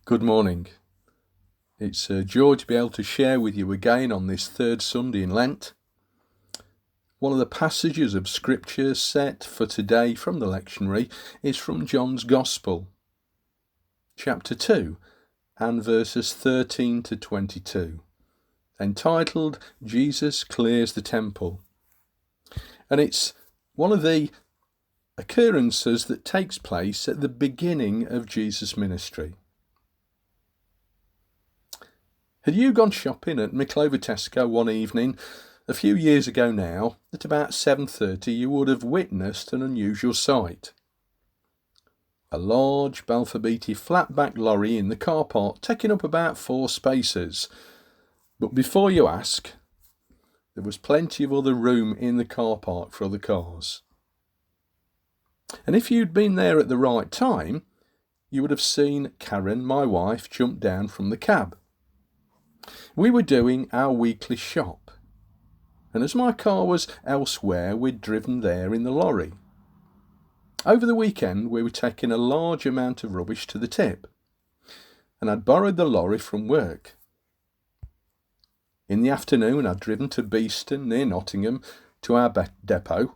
Good morning. It's a joy to be able to share with you again on this third Sunday in Lent. One of the passages of Scripture set for today from the lectionary is from John's Gospel, chapter 2 and verses 13 to 22, entitled Jesus Clears the Temple. And it's one of the occurrences that takes place at the beginning of Jesus' ministry. Had you gone shopping at Micklover Tesco one evening a few years ago now, at about 7:30, you would have witnessed an unusual sight. A large Balfour Beatty flatback lorry in the car park, taking up about 4 spaces. But before you ask, there was plenty of other room in the car park for other cars. And if you'd been there at the right time, you would have seen Karen, my wife, jump down from the cab. We were doing our weekly shop, and as my car was elsewhere, we'd driven there in the lorry. Over the weekend, we were taking a large amount of rubbish to the tip, and I'd borrowed the lorry from work. In the afternoon, I'd driven to Beeston, near Nottingham, to our depot,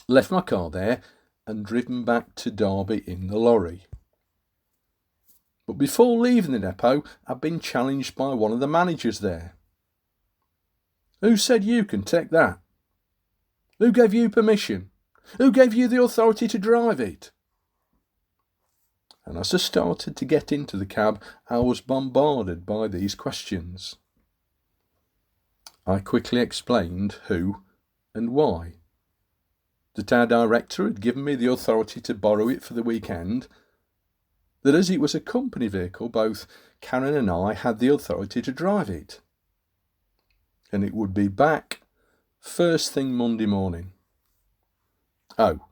left my car there, and driven back to Derby in the lorry. But before leaving the depot, I'd been challenged by one of the managers there. "Who said you can take that? Who gave you permission? Who gave you the authority to drive it?" And as I started to get into the cab, I was bombarded by these questions. I quickly explained who and why. That our director had given me the authority to borrow it for the weekend, that as it was a company vehicle, both Karen and I had the authority to drive it, and it would be back first thing Monday morning. "Oh,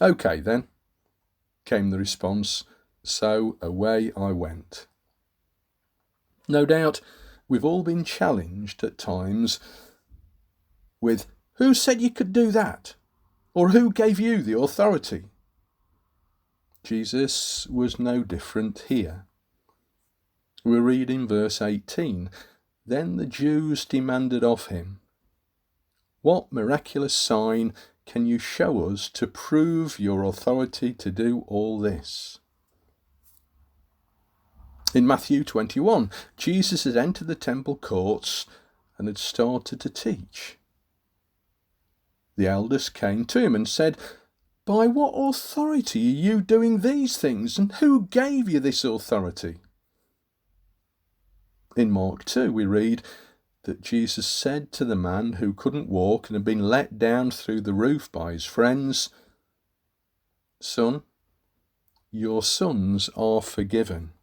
okay then," came the response, so away I went. No doubt we've all been challenged at times with, "Who said you could do that?" or "Who gave you the authority?" Jesus was no different here. We read in verse 18, "Then the Jews demanded of him, 'What miraculous sign can you show us to prove your authority to do all this?'" In Matthew 21, Jesus had entered the temple courts and had started to teach. The elders came to him and said, "By what authority are you doing these things, and who gave you this authority?" In Mark 2 we read that Jesus said to the man who couldn't walk and had been let down through the roof by his friends, "Son, your sons are forgiven."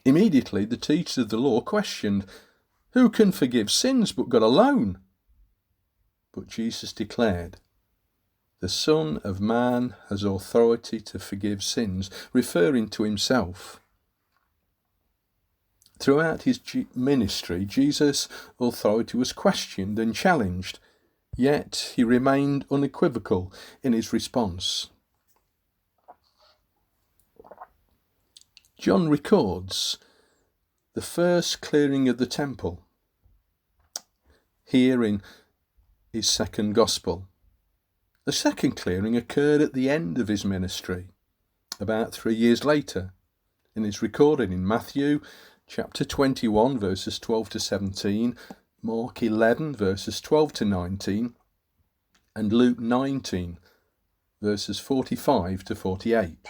Immediately the teachers of the law questioned, "Who can forgive sins but God alone?" But Jesus declared, "The Son of Man has authority to forgive sins," referring to himself. Throughout his ministry, Jesus' authority was questioned and challenged, yet he remained unequivocal in his response. John records the first clearing of the temple here in his second Gospel. The second clearing occurred at the end of his ministry, about 3 years later, and is recorded in Matthew chapter 21 verses 12 to 17, Mark 11 verses 12 to 19, and Luke 19 verses 45 to 48.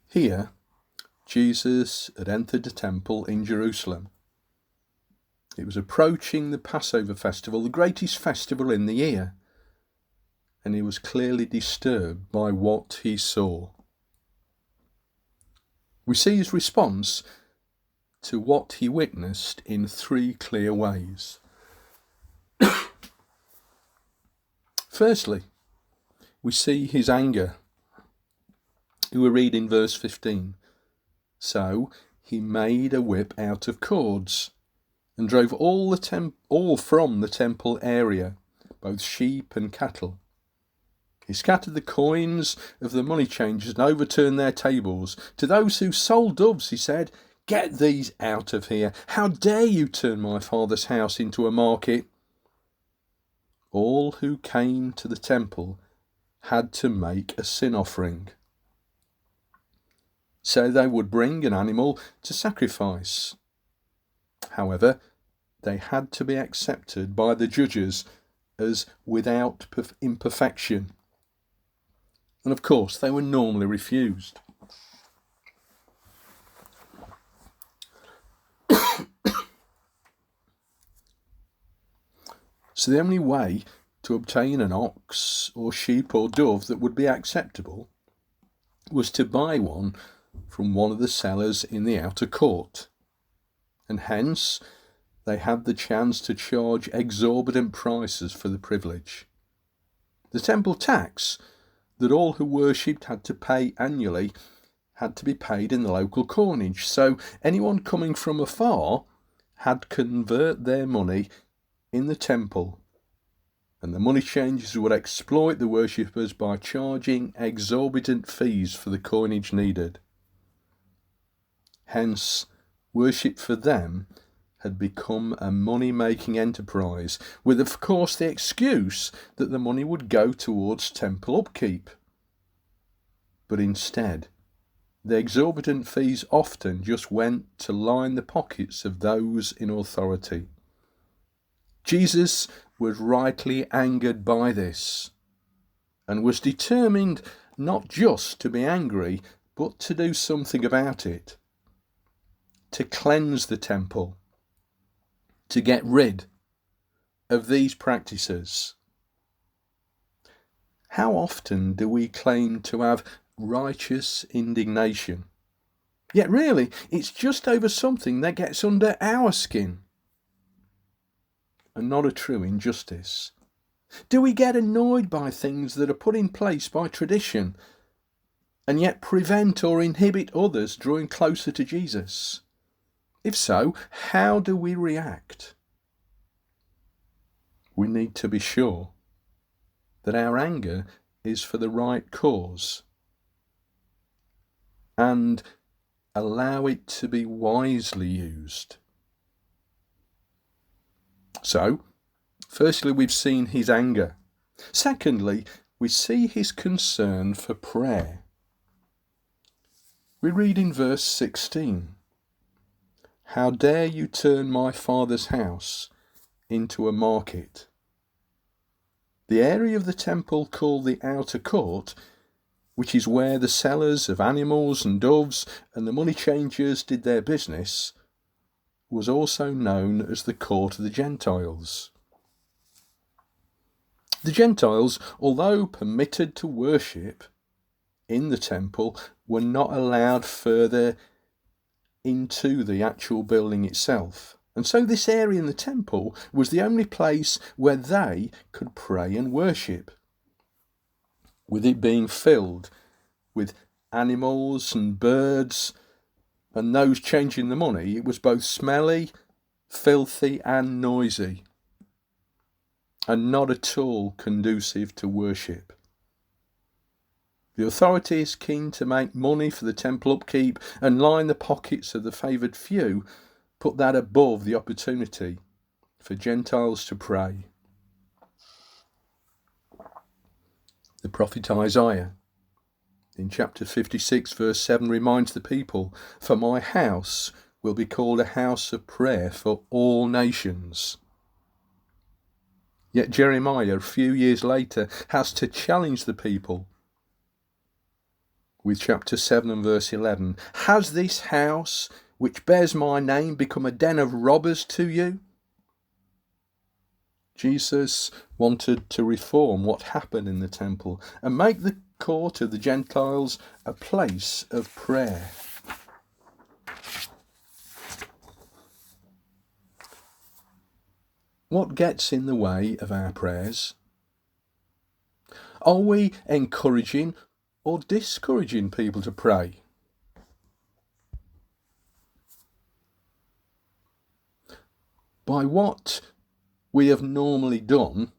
Here, Jesus had entered the temple in Jerusalem. It was approaching the Passover festival, the greatest festival in the year, and he was clearly disturbed by what he saw. We see his response to what he witnessed in 3 clear ways. Firstly, we see his anger. We read in verse 15, "So he made a whip out of cords and drove all from the temple area, both sheep and cattle, He scattered the coins of the money changers and overturned their tables. To those who sold doves, he said, "Get these out of here. How dare you turn my father's house into a market?" All who came to the temple had to make a sin offering. So they would bring an animal to sacrifice. However, they had to be accepted by the judges as without imperfection. And of course, they were normally refused. So the only way to obtain an ox or sheep or dove that would be acceptable was to buy one from one of the sellers in the outer court. And hence, they had the chance to charge exorbitant prices for the privilege. The temple tax that all who worshipped had to pay annually had to be paid in the local coinage, so anyone coming from afar had to convert their money in the temple, and the money changers would exploit the worshippers by charging exorbitant fees for the coinage needed. Hence, worship for them had become a money-making enterprise, with of course the excuse that the money would go towards temple upkeep. But instead, the exorbitant fees often just went to line the pockets of those in authority. Jesus was rightly angered by this, and was determined not just to be angry, but to do something about it, to cleanse the temple, to get rid of these practices. How often do we claim to have righteous indignation? Yet really, it's just over something that gets under our skin, and not a true injustice. Do we get annoyed by things that are put in place by tradition, and yet prevent or inhibit others drawing closer to Jesus? If so, how do we react? We need to be sure that our anger is for the right cause, and allow it to be wisely used. So, firstly, we've seen his anger. Secondly, we see his concern for prayer. We read in verse 16, "How dare you turn my father's house into a market?" The area of the temple called the outer court, which is where the sellers of animals and doves and the money changers did their business, was also known as the court of the Gentiles. The Gentiles, although permitted to worship in the temple, were not allowed further into the actual building itself. And so this area in the temple was the only place where they could pray and worship, with it being filled with animals and birds and those changing the money. It was both smelly, filthy and noisy, and not at all conducive to worship. The authority is keen to make money for the temple upkeep and line the pockets of the favoured few, put that above the opportunity for Gentiles to pray. The prophet Isaiah, in chapter 56 verse 7, reminds the people, "For my house will be called a house of prayer for all nations." Yet Jeremiah, a few years later, has to challenge the people with chapter 7 and verse 11. "Has this house, which bears my name, become a den of robbers to you?" Jesus wanted to reform what happened in the temple and make the court of the Gentiles a place of prayer. What gets in the way of our prayers? Are we encouraging or discouraging people to pray? By what we have normally done,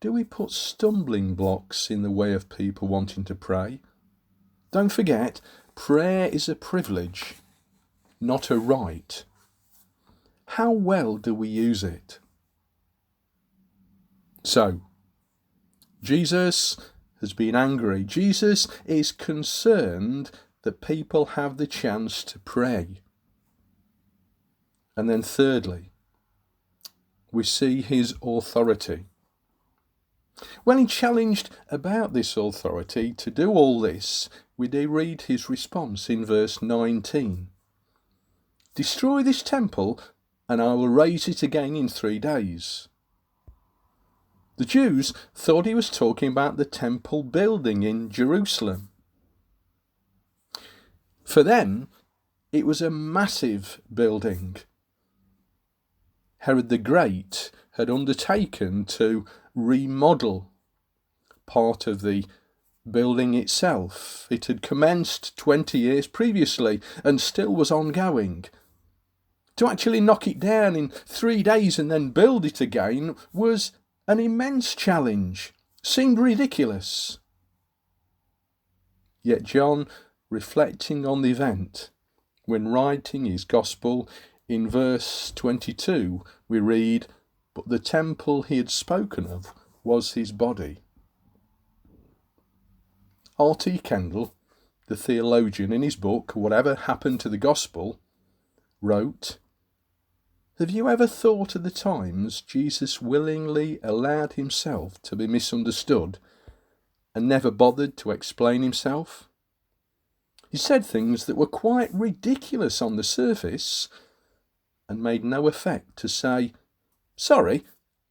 do we put stumbling blocks in the way of people wanting to pray? Don't forget, prayer is a privilege, not a right. How well do we use it? So, Jesus has been angry. Jesus is concerned that people have the chance to pray. And then thirdly, we see his authority. When he challenged about this authority to do all this, we do read his response in verse 19. Destroy this temple, and I will raise it again in 3 days. The Jews thought he was talking about the temple building in Jerusalem. For them, it was a massive building. Herod the Great had undertaken to remodel part of the building itself. It had commenced 20 years previously and still was ongoing. To actually knock it down in 3 days and then build it again was an immense challenge. Seemed ridiculous. Yet John, reflecting on the event, when writing his Gospel, in verse 22, we read, "But the temple he had spoken of was his body." R.T. Kendall, the theologian, in his book, Whatever Happened to the Gospel, wrote, "Have you ever thought of the times Jesus willingly allowed himself to be misunderstood and never bothered to explain himself? He said things that were quite ridiculous on the surface and made no effort to say, 'Sorry,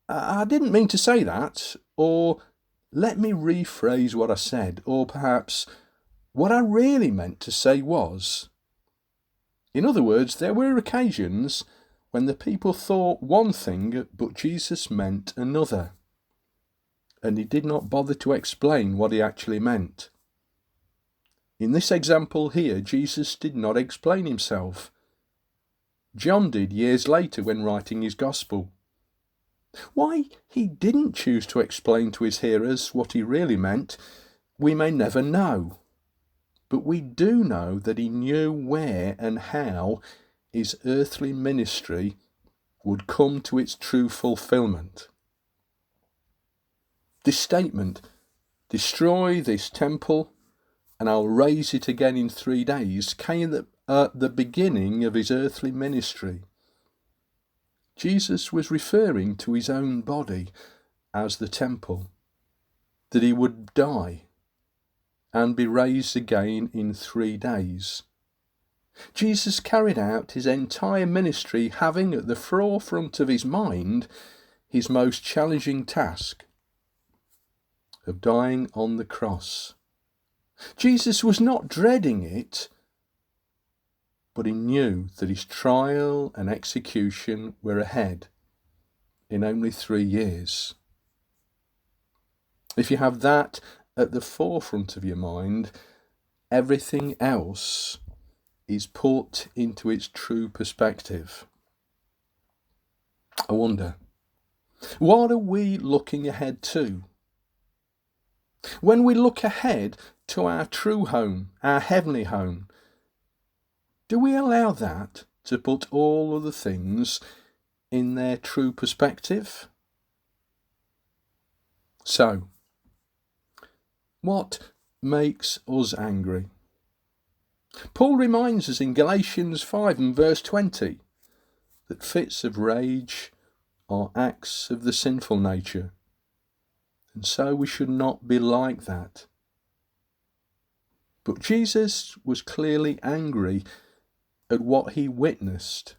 I didn't mean to say that,' or 'let me rephrase what I said,' or perhaps 'what I really meant to say was.' In other words, there were occasions when the people thought one thing but Jesus meant another, and he did not bother to explain what he actually meant. In this example here, Jesus did not explain himself. John did years later when writing his Gospel. Why he didn't choose to explain to his hearers what he really meant, we may never know. But we do know that he knew where and how his earthly ministry would come to its true fulfillment. This statement, "Destroy this temple, and I'll raise it again in 3 days," came at the beginning of his earthly ministry. Jesus was referring to his own body as the temple, that he would die and be raised again in 3 days. Jesus carried out his entire ministry having at the forefront of his mind his most challenging task of dying on the cross. Jesus was not dreading it, but he knew that his trial and execution were ahead in only 3 years. If you have that at the forefront of your mind, everything else is put into its true perspective. I wonder, what are we looking ahead to? When we look ahead to our true home, our heavenly home, do we allow that to put all other things in their true perspective? So, what makes us angry? Paul reminds us in Galatians 5 and verse 20 that fits of rage are acts of the sinful nature, and so we should not be like that. But Jesus was clearly angry at what he witnessed,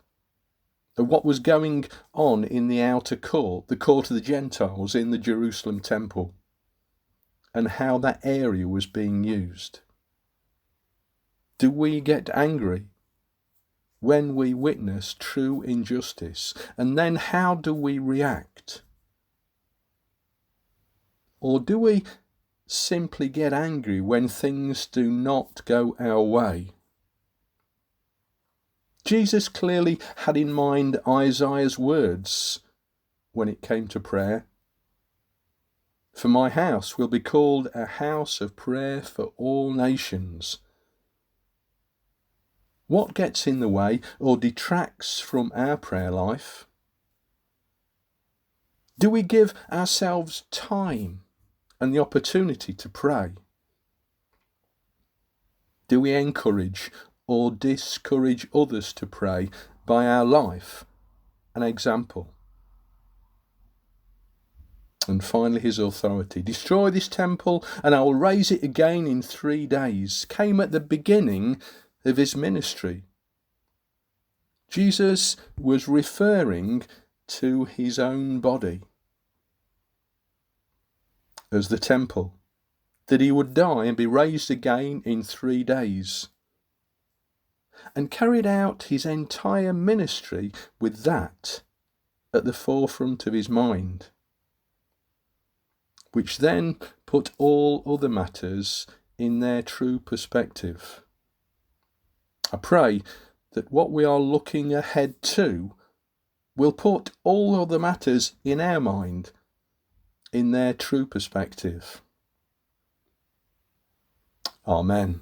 at what was going on in the outer court, the court of the Gentiles in the Jerusalem temple, and how that area was being used. Do we get angry when we witness true injustice? And then how do we react? Or do we simply get angry when things do not go our way? Jesus clearly had in mind Isaiah's words when it came to prayer. For my house will be called a house of prayer for all nations. What gets in the way or detracts from our prayer life? Do we give ourselves time and the opportunity to pray? Do we encourage or discourage others to pray by our life and example? And finally, his authority. Destroy this temple and I will raise it again in 3 days, came at the beginning of his ministry. Jesus was referring to his own body as the temple, that he would die and be raised again in 3 days, and carried out his entire ministry with that at the forefront of his mind, which then put all other matters in their true perspective. I pray that what we are looking ahead to will put all other matters in our mind in their true perspective. Amen.